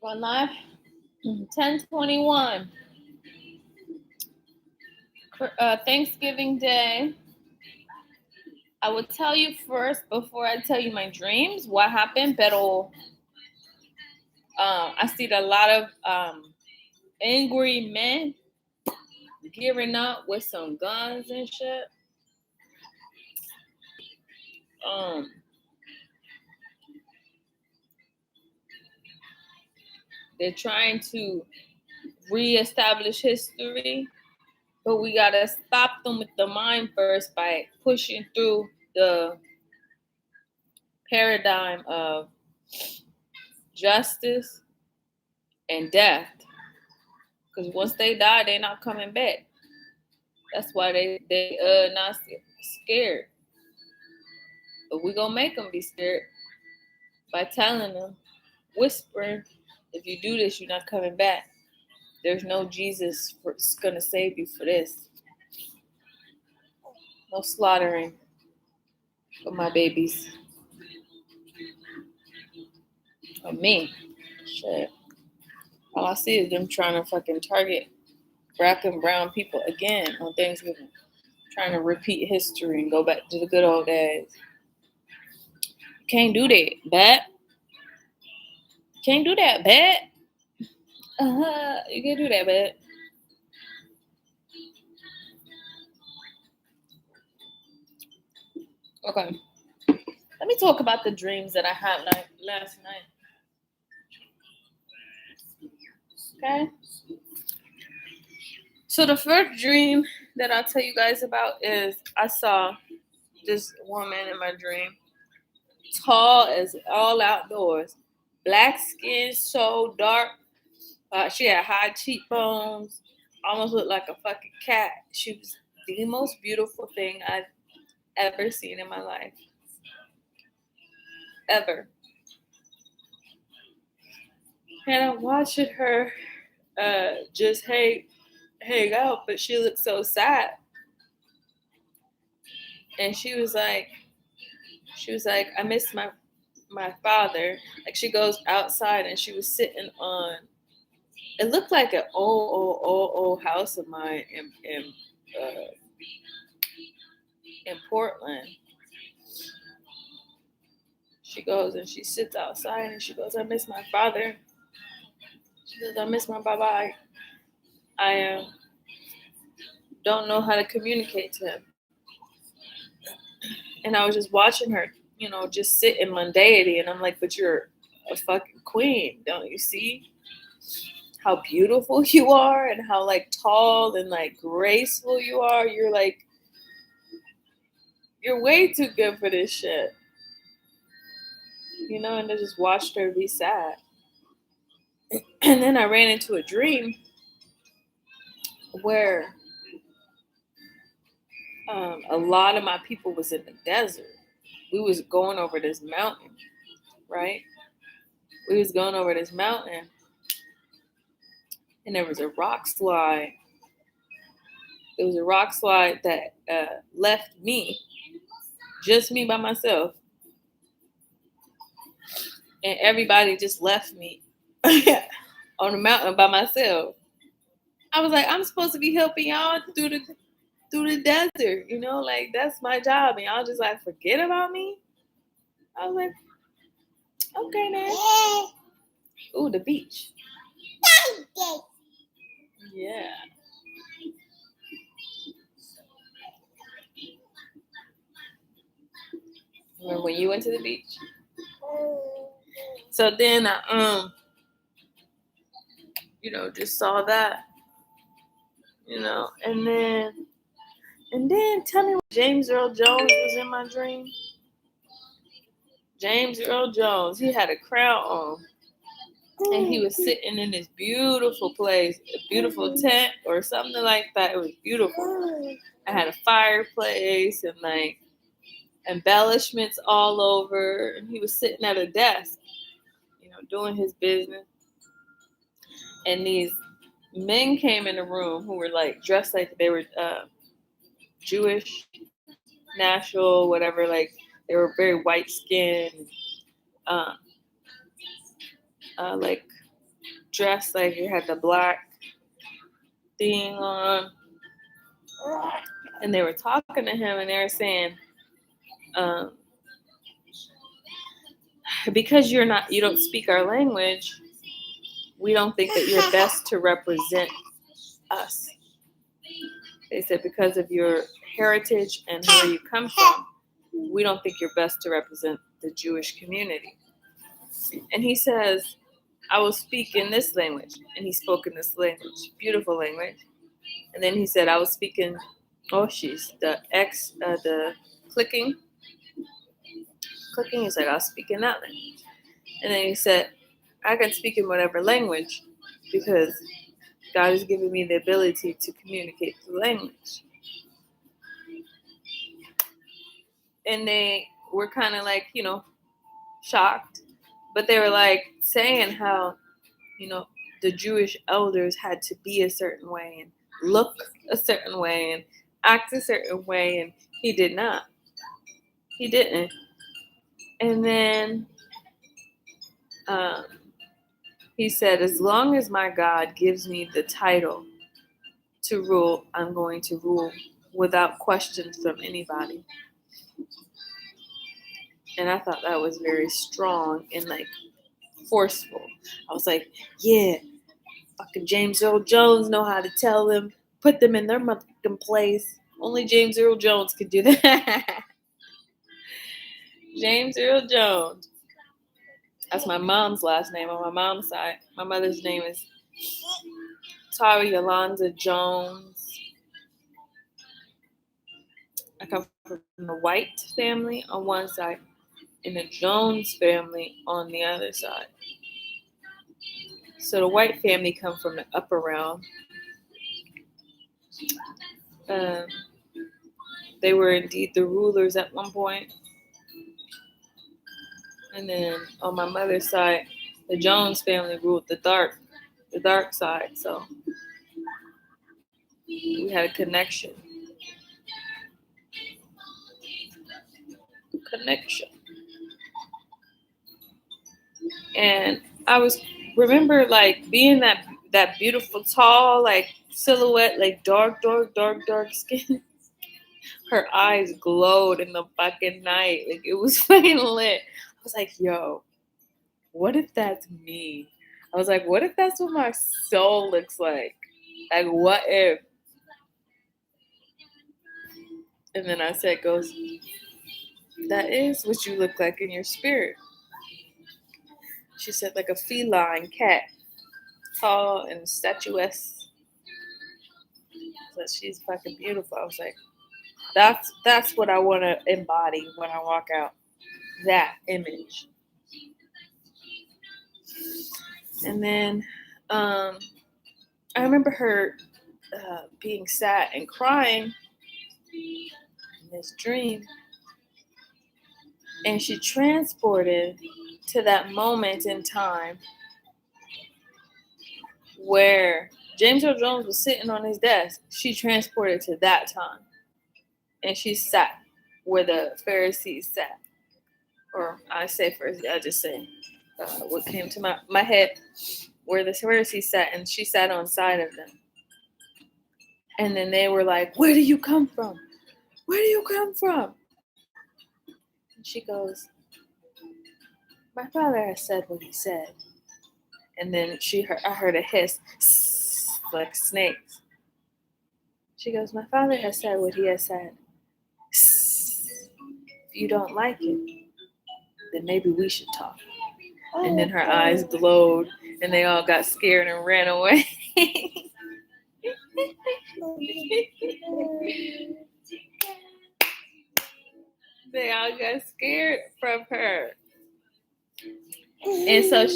Going live. 10:21. Thanksgiving Day. I will tell you first before I tell you my dreams what happened. Pero I see a lot of angry men gearing up with some guns and shit. They're trying to reestablish history, but we gotta stop them with the mind first by pushing through the paradigm of justice and death. Because once they die, they're not coming back. That's why they not scared. But we're gonna make them be scared by telling them, whispering, if you do this, you're not coming back. There's no Jesus gonna save you for this. No slaughtering for my babies. Or me. Shit. All I see is them trying to fucking target black and brown people again on Thanksgiving. Trying to repeat history and go back to the good old days. Can't do that, bat. Can't do that, bat. You can't do that, bat. Okay. Let me talk about the dreams that I had last night. Okay. So the first dream that I'll tell you guys about is I saw this woman in my dream, tall as all outdoors, black skin, so dark. She had high cheekbones, almost looked like a fucking cat. She was the most beautiful thing I've ever seen in my life. Ever. And I'm watching her just hang out, but she looked so sad. And she was like, I miss my father. Like, she goes outside and she was sitting on, it looked like an old house of mine in Portland. She goes and she sits outside and she goes, I miss my father. She says, I miss my baba. I don't know how to communicate to him. And I was just watching her, just sit in mundanity. And I'm like, but you're a fucking queen. Don't you see how beautiful you are and how like tall and like graceful you are? You're way too good for this shit. And I just watched her be sad. And then I ran into a dream where a lot of my people was in the desert. We was going over this mountain, right? We was going over this mountain, and there was a rock slide. There was a rock slide that left me, just me by myself. And everybody just left me on the mountain by myself. I was like, I'm supposed to be helping y'all through the desert, like that's my job, and y'all just like forget about me. I was like, okay now. Ooh, the beach. Yeah. Remember when you went to the beach? So then I just saw that, and then tell me, James Earl Jones was in my dream. James Earl Jones, he had a crown on, and he was sitting in this beautiful place, a beautiful tent or something like that. It was beautiful. I had a fireplace and like embellishments all over, and he was sitting at a desk, doing his business. And these men came in the room who were like dressed like they were Jewish, national, whatever. Like they were very white skinned, like dressed like it had the black thing on. And they were talking to him and they were saying, because you don't speak our language, we don't think that you're best to represent us. They said because of your heritage and where you come from, we don't think you're best to represent the Jewish community. And he says, I will speak in this language. And he spoke in this language, beautiful language. And then he said, I was speaking Oshis, the clicking. He's like, I'll speak in that language. And then he said, I can speak in whatever language because God has given me the ability to communicate through language. And they were kind of like, shocked. But they were like saying how, the Jewish elders had to be a certain way and look a certain way and act a certain way. And he did not. He didn't. And then he said, as long as my God gives me the title to rule, I'm going to rule without questions from anybody. And I thought that was very strong and like forceful. I was like, yeah, fucking James Earl Jones know how to tell them, put them in their motherfucking place. Only James Earl Jones could do that. James Earl Jones. That's my mom's last name on my mom's side. My mother's name is Tari Yolanda Jones. I come from the White family on one side and the Jones family on the other side. So the White family come from the upper realm. They were indeed the rulers at one point. And then on my mother's side, the Jones family ruled the dark side. So we had a connection. And I remember like being that beautiful, tall, like silhouette, like dark skin. Her eyes glowed in the fucking night. Like it was fucking lit. I was like, yo, what if that's me? I was like, what if that's what my soul looks like? Like, what if? And then I said, that is what you look like in your spirit. She said, like a feline cat, tall and statuesque. So she's fucking beautiful. I was like, that's what I want to embody when I walk out. That image. And then I remember her being sad and crying in this dream. And she transported to that moment in time where James Earl Jones was sitting on his desk. She transported to that time. And she sat where the Pharisees sat. Or I say Pharisees, I just say what came to my head, where the Pharisees sat, and she sat on side of them. And then they were like, where do you come from? Where do you come from? And she goes, my father has said what he said. And then I heard a hiss, like snakes. She goes, my father has said what he has said. If you don't like it, then maybe we should talk. And then her eyes glowed and they all got scared and ran away. They all got scared from her. And so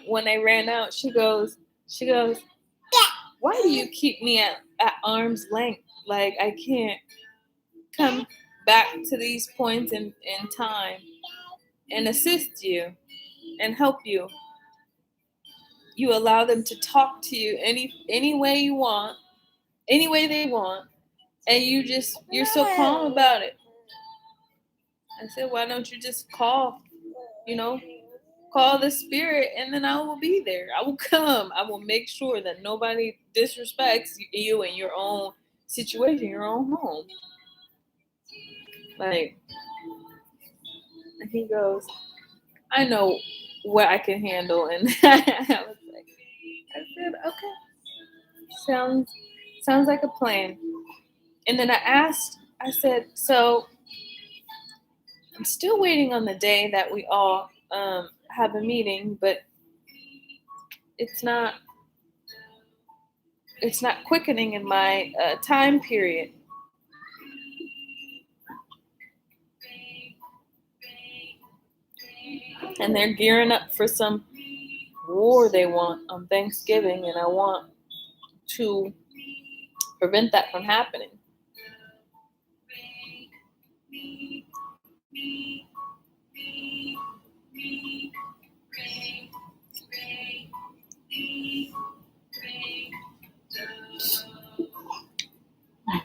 when they ran out, she goes, why do you keep me at arm's length? Like I can't come back to these points in time and assist you and help you. You allow them to talk to you any way you want, any way they want, and you're so calm about it. I said, why don't you just call call the spirit, and then I will be there. I will come. I will make sure that nobody disrespects you in your own situation, your own home. Like, and he goes, I know what I can handle. And I said, okay, sounds like a plan. And then I said, so I'm still waiting on the day that we all have a meeting, but it's not quickening in my time period. And they're gearing up for some war they want on Thanksgiving, and I want to prevent that from happening.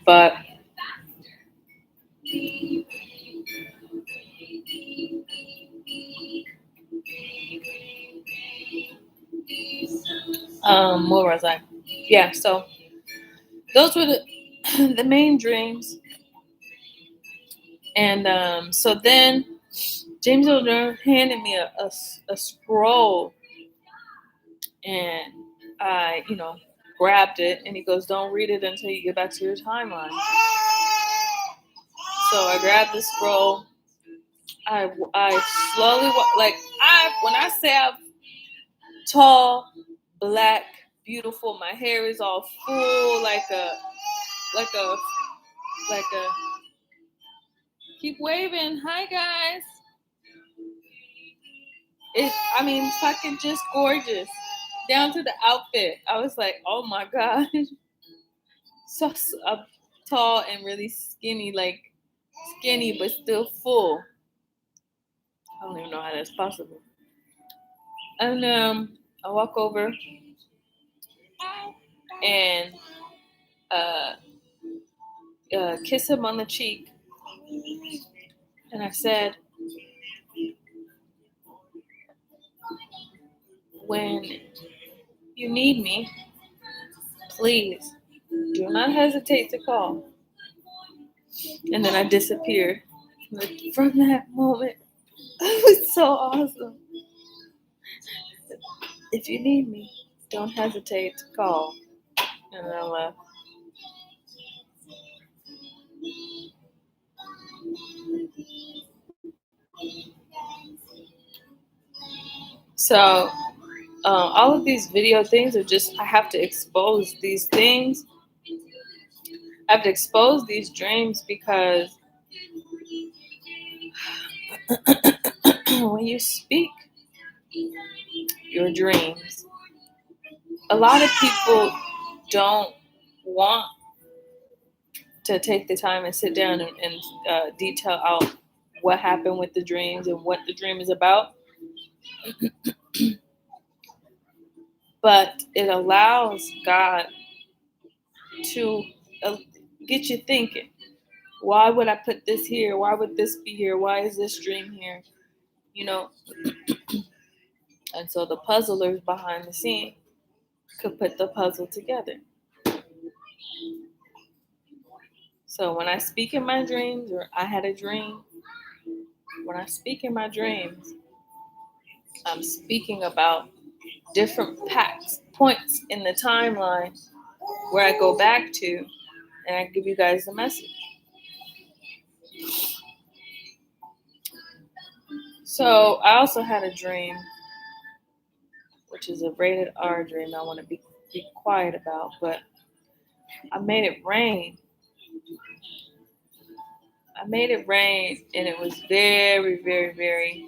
But where was I? Yeah, so those were the main dreams. And so then James Elder handed me a scroll, and I, grabbed it, and he goes, "Don't read it until you get back to your timeline." So I grabbed the scroll. I slowly when I say I'm tall, black, beautiful, my hair is all full, like a keep waving. Hi guys. Fucking just gorgeous. Down to the outfit. I was like, oh my gosh. So tall and really skinny, skinny but still full. I don't even know how that's possible. And I walk over and kiss him on the cheek. And I said, when you need me, please do not hesitate to call. And then I disappeared. From that moment, it was so awesome. If you need me, don't hesitate to call. And I left. So all of these video things are just, I have to expose these things. I have to expose these dreams because when you speak your dreams, a lot of people don't want to take the time and sit down and detail out what happened with the dreams and what the dream is about. But it allows God to get you thinking. Why would I put this here? Why would this be here? Why is this dream here? And so the puzzlers behind the scene could put the puzzle together. So when I speak in my dreams, or I had a dream, when I speak in my dreams, I'm speaking about different points in the timeline where I go back to, and I give you guys the message. So I also had a dream, which is a rated R dream I want to be quiet about, but I made it rain. And it was very, very, very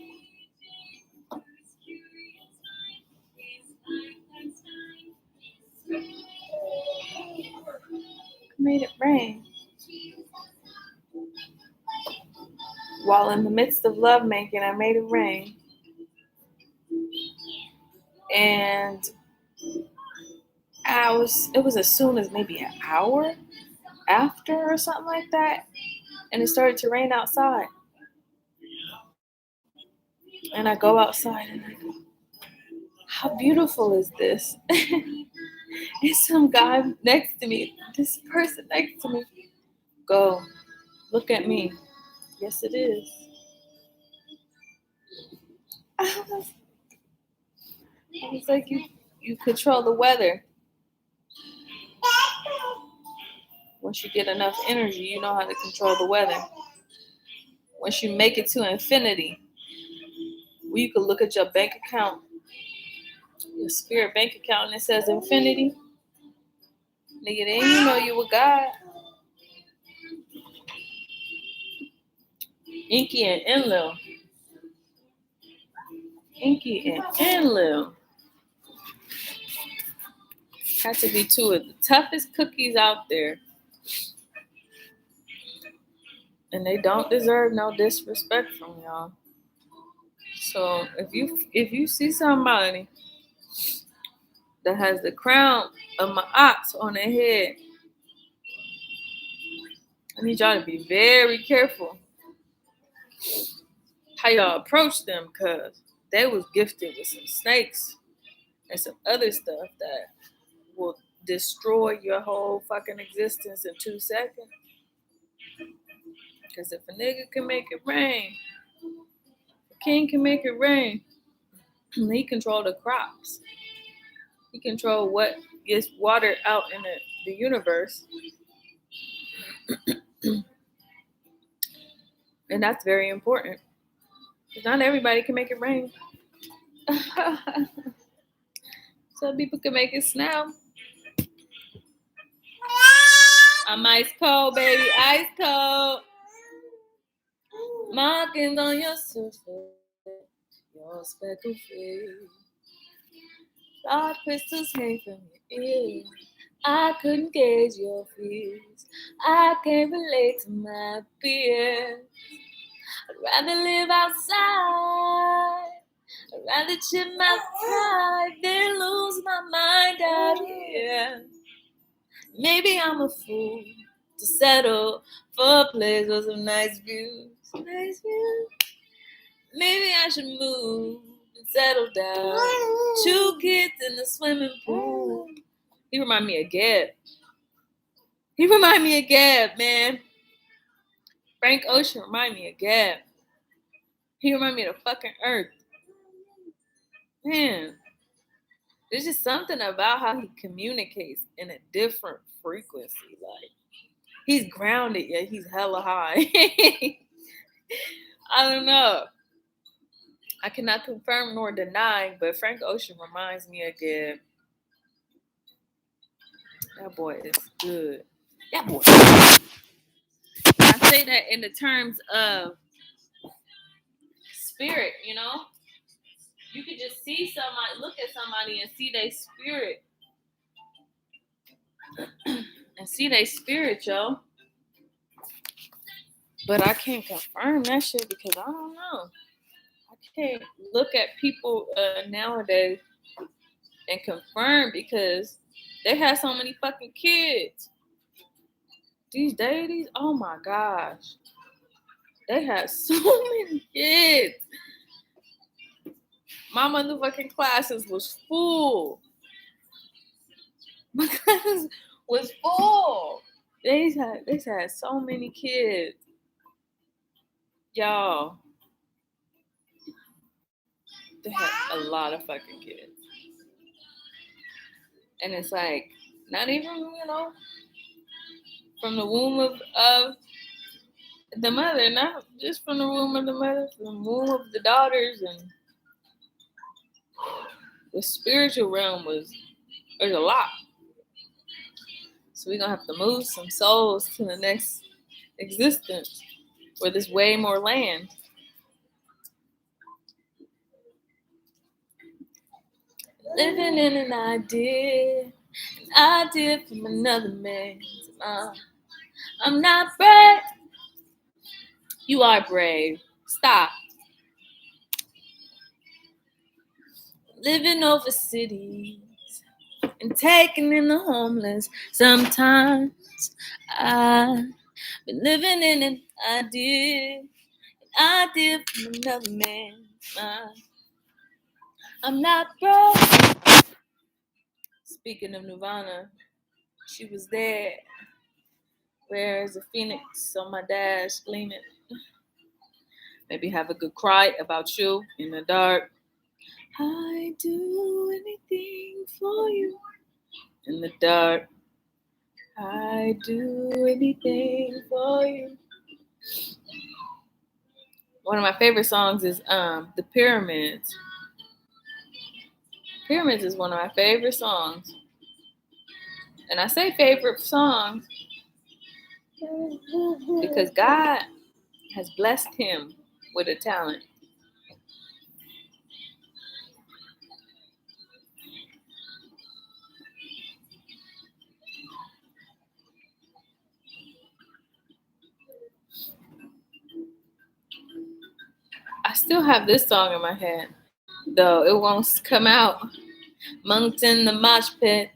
made it rain. While in the midst of lovemaking, I made it rain. And it was as soon as maybe an hour after or something like that. And it started to rain outside. And I go outside and I go, how beautiful is this? And some guy next to me, this person next to me, go, look at me. Yes, it is. I was like, you control the weather. Once you get enough energy, you know how to control the weather. Once you make it to infinity, where you can look at your bank account, your spirit bank account, and it says infinity. Nigga, then you know you with God. Inky and Enlil. Inky and Enlil. Had to be two of the toughest cookies out there. And they don't deserve no disrespect from y'all. So if you see somebody that has the crown of my ox on their head, I need y'all to be very careful how y'all approach them, because they was gifted with some snakes and some other stuff that will destroy your whole fucking existence in 2 seconds. Because if a nigga can make it rain, a king can make it rain. He control the crops. He control what gets watered out in the universe. And that's very important. Because not everybody can make it rain. Some people can make it snow. I'm ice cold, baby, ice cold. Markings on your surface, your speckled face. Dark crystals hang from your ears. I couldn't gauge your fears. I can't relate to my fears. I'd rather live outside. I'd rather chip my pride than lose my mind out here. Maybe I'm a fool to settle for a place with some nice views. Nice views. Maybe I should move and settle down. 2 kids in the swimming pool. He remind me of Gab. He remind me of Gab, man. Frank Ocean remind me of Gab. He remind me of the fucking earth. Man, there's just something about how he communicates in a different frequency. Like, he's grounded, yet he's hella high. I don't know. I cannot confirm nor deny, but Frank Ocean reminds me of Gab. That boy is good. That boy. I say that in the terms of spirit, you know? You could just see somebody, look at somebody and see their spirit. And see their spirit, yo. But I can't confirm that shit because I don't know. I can't look at people nowadays and confirm because they have so many fucking kids. These deities, oh my gosh. They have so many kids. My motherfucking classes was full. My class was full. They had so many kids. Y'all. They had a lot of fucking kids. And it's like, not even, you know, from the womb of the mother, not just from the womb of the mother, from the womb of the daughters, and the spiritual realm there's a lot. So we're gonna have to move some souls to the next existence where there's way more land. Living in an idea from another man's mind. I'm not brave. You are brave. Stop. Living over cities and taking in the homeless. Sometimes I've been living in an idea, I did from another man. I'm not broke. Speaking of Nirvana, she was there. Where's the phoenix on my dash gleaming? Maybe have a good cry about you in the dark. I do anything for you in the dark. I do anything for you. One of my favorite songs is The Pyramids. Pyramids is one of my favorite songs. And I say favorite songs because God has blessed him with a talent. I still have this song in my head, though it won't come out. Monked in the mosh pit,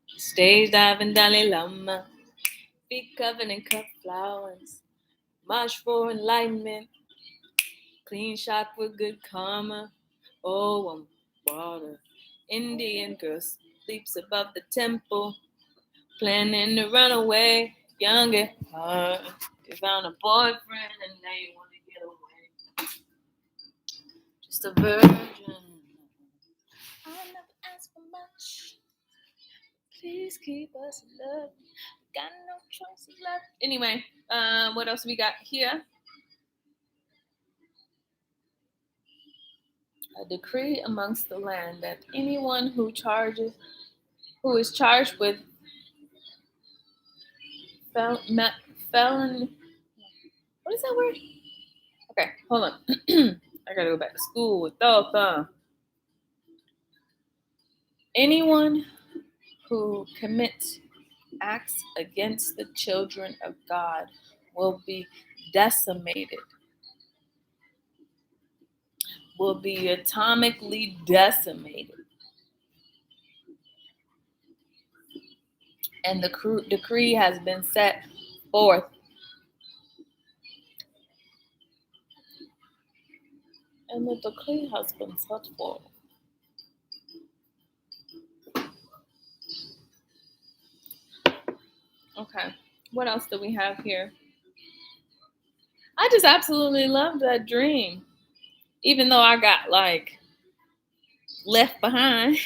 stage diving Dalai Lama, feet covered in cut flowers, march for enlightenment, clean shot with good karma. Oh, water. Indian girl sleeps above the temple, planning to run away, young at heart. They found a boyfriend and they want to get away. Just a virgin. I never ask for much. Please keep us in love. Got no choices left. Anyway, what else we got here? A decree amongst the land that anyone who is charged with felon. What is that word? Okay, hold on. I gotta go back to school with thought. Anyone who commits acts against the children of God will be decimated, will be atomically decimated. And the decree has been set forth. And the decree has been set forth. Okay, what else do we have here? I just absolutely loved that dream. Even though I got like left behind,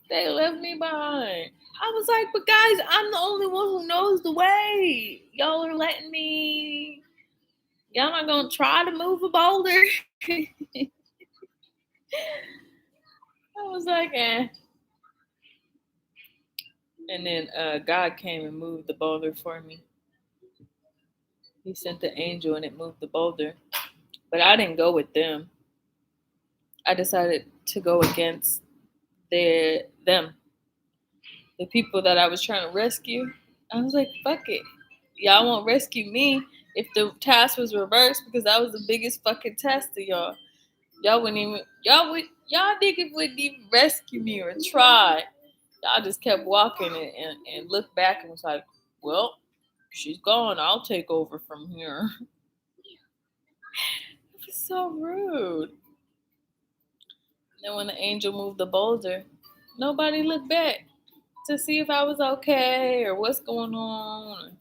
they left me behind. I was like, but guys, I'm the only one who knows the way. Y'all are letting me. Y'all not gonna try to move a boulder. I was like, eh. And then God came and moved the boulder for me. He sent the angel and it moved the boulder. But I didn't go with them. I decided to go against them. The people that I was trying to rescue. I was like, fuck it. Y'all won't rescue me if the task was reversed because that was the biggest fucking test to y'all. Y'all niggas wouldn't even rescue me or try. Y'all just kept walking and looked back and was like, well, she's gone. I'll take over from here. It was so rude. Then when the angel moved the boulder, nobody looked back to see if I was okay or what's going on.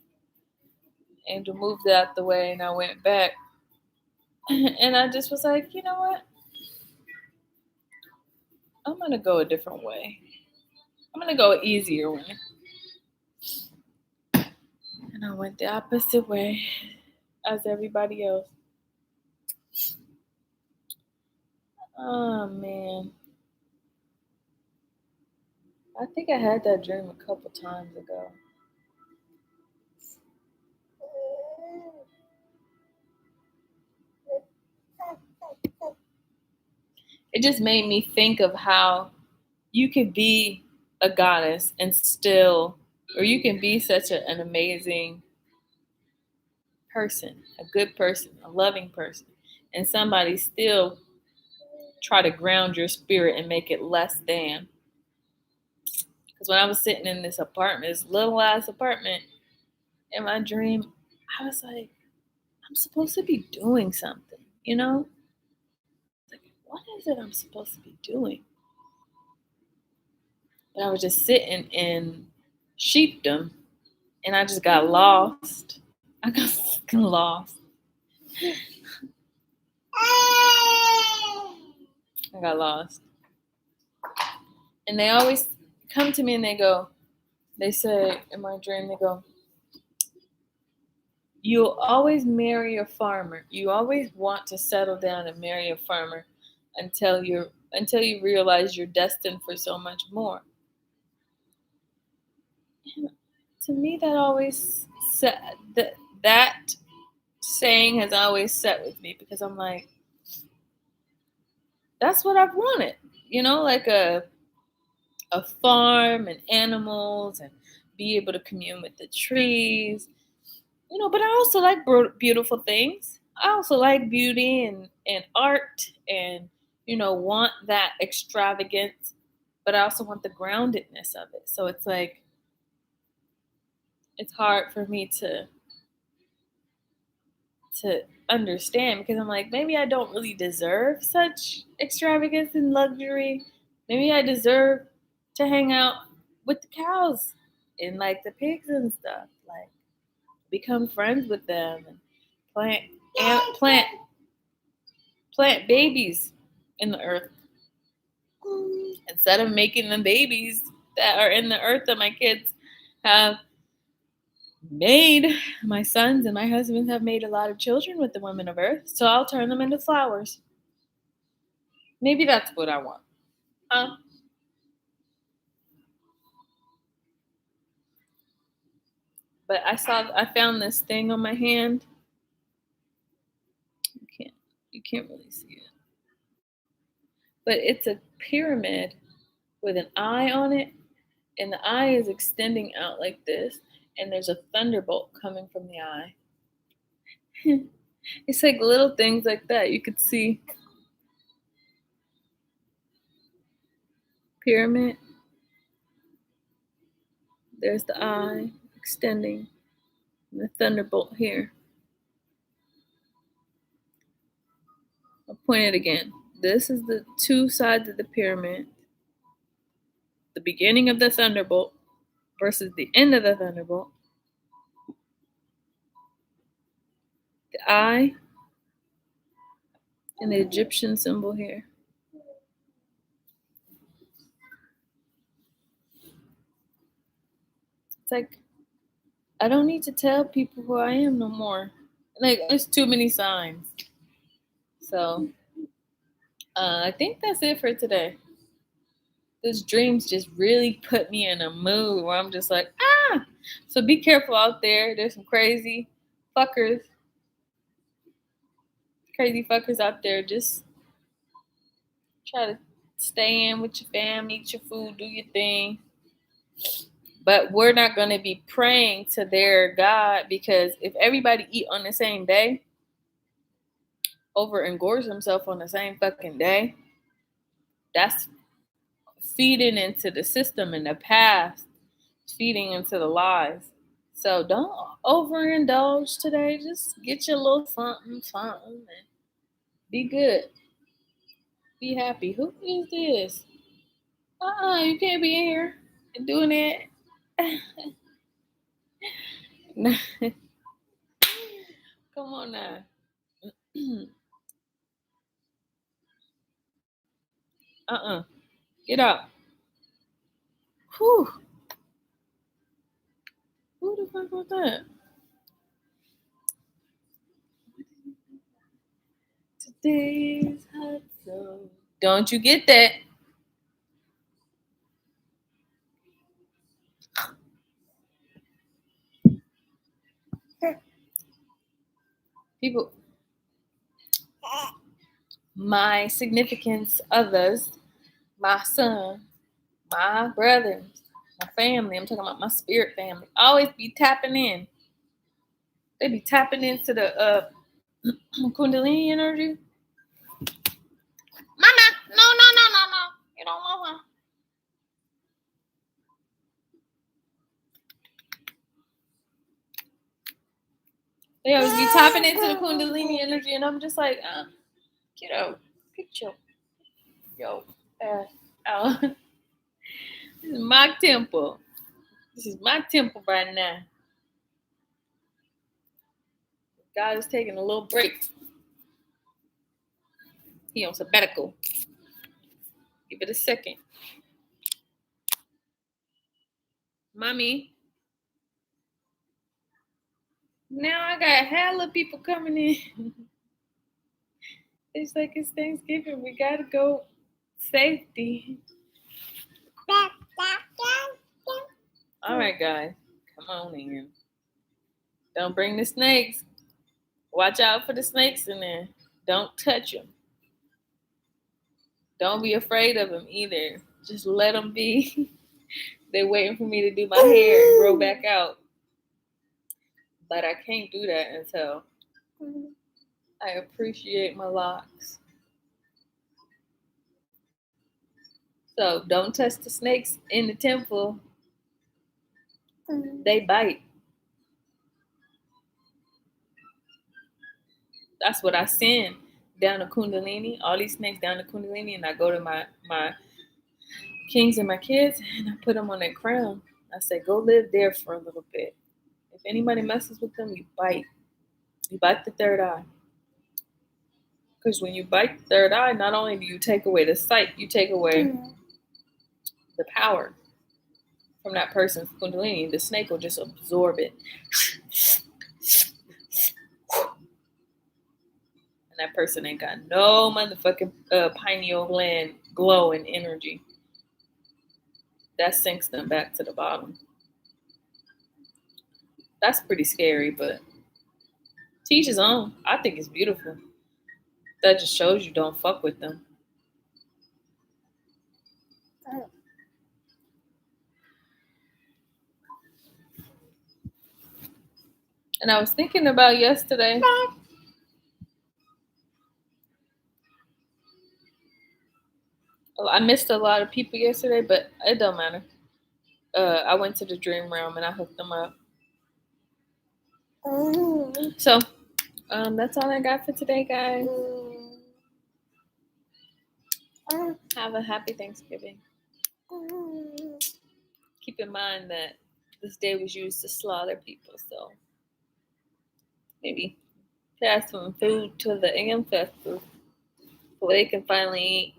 Angel moved it out the way and I went back. And I just was like, you know what? I'm going to go a different way. I'm going to go an easier way. And I went the opposite way as everybody else. Oh, man. I think I had that dream a couple times ago. It just made me think of how you could be a goddess and still, or you can be such an amazing person, a good person, a loving person, and somebody still try to ground your spirit and make it less than. Because when I was sitting in this apartment, this little ass apartment, in my dream, I was like, I'm supposed to be doing something, you know? Like, what is it I'm supposed to be doing? But I was just sitting in sheepdom and I just got lost. I got fucking lost. I got lost. And they always come to me and they say in my dream, they go, you'll always marry a farmer. You always want to settle down and marry a farmer until you realize you're destined for so much more. And to me, that always that saying has always set with me because I'm like, that's what I've wanted. Like a farm and animals and be able to commune with the trees. But I also like beautiful things. I also like beauty and art and, want that extravagance, but I also want the groundedness of it. So it's like, it's hard for me to understand because I'm like, maybe I don't really deserve such extravagance and luxury. Maybe I deserve to hang out with the cows and like the pigs and stuff, like become friends with them and plant and plant babies in the earth instead of making the babies that are in the earth that my kids have made. My sons and my husband have made a lot of children with the women of earth, so I'll turn them into flowers. Maybe that's what I want. But I found this thing on my hand. You can't really see it, but it's a pyramid with an eye on it, and the eye is extending out like this, and there's a thunderbolt coming from the eye. It's like little things like that. You could see pyramid. There's the eye extending, and the thunderbolt here. I'll point it again. This is the two sides of the pyramid. The beginning of the thunderbolt versus the end of the thunderbolt. The eye and the Egyptian symbol here. It's like, I don't need to tell people who I am no more. Like, there's too many signs. So, I think that's it for today. Those dreams just really put me in a mood where I'm just like, ah! So be careful out there. There's some crazy fuckers out there. Just try to stay in with your family, eat your food, do your thing. But we're not going to be praying to their God, because if everybody eat on the same day, over engorge themselves on the same fucking day, that's feeding into the system in the past, feeding into the lies. So don't overindulge today. Just get your little something, and be good. Be happy. Who is this? You can't be in here and doing it. Come on now. Get out. Whew. Who the fuck was that? Today's hot zone. Don't you get that? People, my significance others, my son, my brothers, my family, I'm talking about my spirit family, always be tapping in. They be tapping into the Kundalini energy. Mama, no. You don't want her. They always be tapping into the Kundalini energy, and I'm just like, get out, get yo ass out. This is my temple. This is my temple right now. God is taking a little break. He on sabbatical. Give it a second. Mommy. Now I got hella people coming in. It's like it's Thanksgiving. We gotta go safety. All right, guys. Come on in. Don't bring the snakes. Watch out for the snakes in there. Don't touch them. Don't be afraid of them either. Just let them be. They're waiting for me to do my hair and grow back out. But I can't do that until I appreciate my locks. So don't touch the snakes in the temple. They bite. That's what I send down to Kundalini. All these snakes down to Kundalini, and I go to my kings and my kids, and I put them on that crown. I say, go live there for a little bit. If anybody messes with them, you bite. You bite the third eye. Because when you bite the third eye, not only do you take away the sight, you take away the power from that person's Kundalini. The snake will just absorb it. And that person ain't got no motherfucking pineal gland glow and energy. That sinks them back to the bottom. That's pretty scary, but teach his own. I think it's beautiful. That just shows you don't fuck with them. And I was thinking about yesterday. I missed a lot of people yesterday, but it don't matter. I went to the dream realm and I hooked them up. So that's all I got for today, guys. Have a happy Thanksgiving. Keep in mind that this day was used to slaughter people, so maybe pass some food to the ancestors so they can finally eat.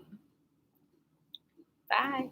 Bye.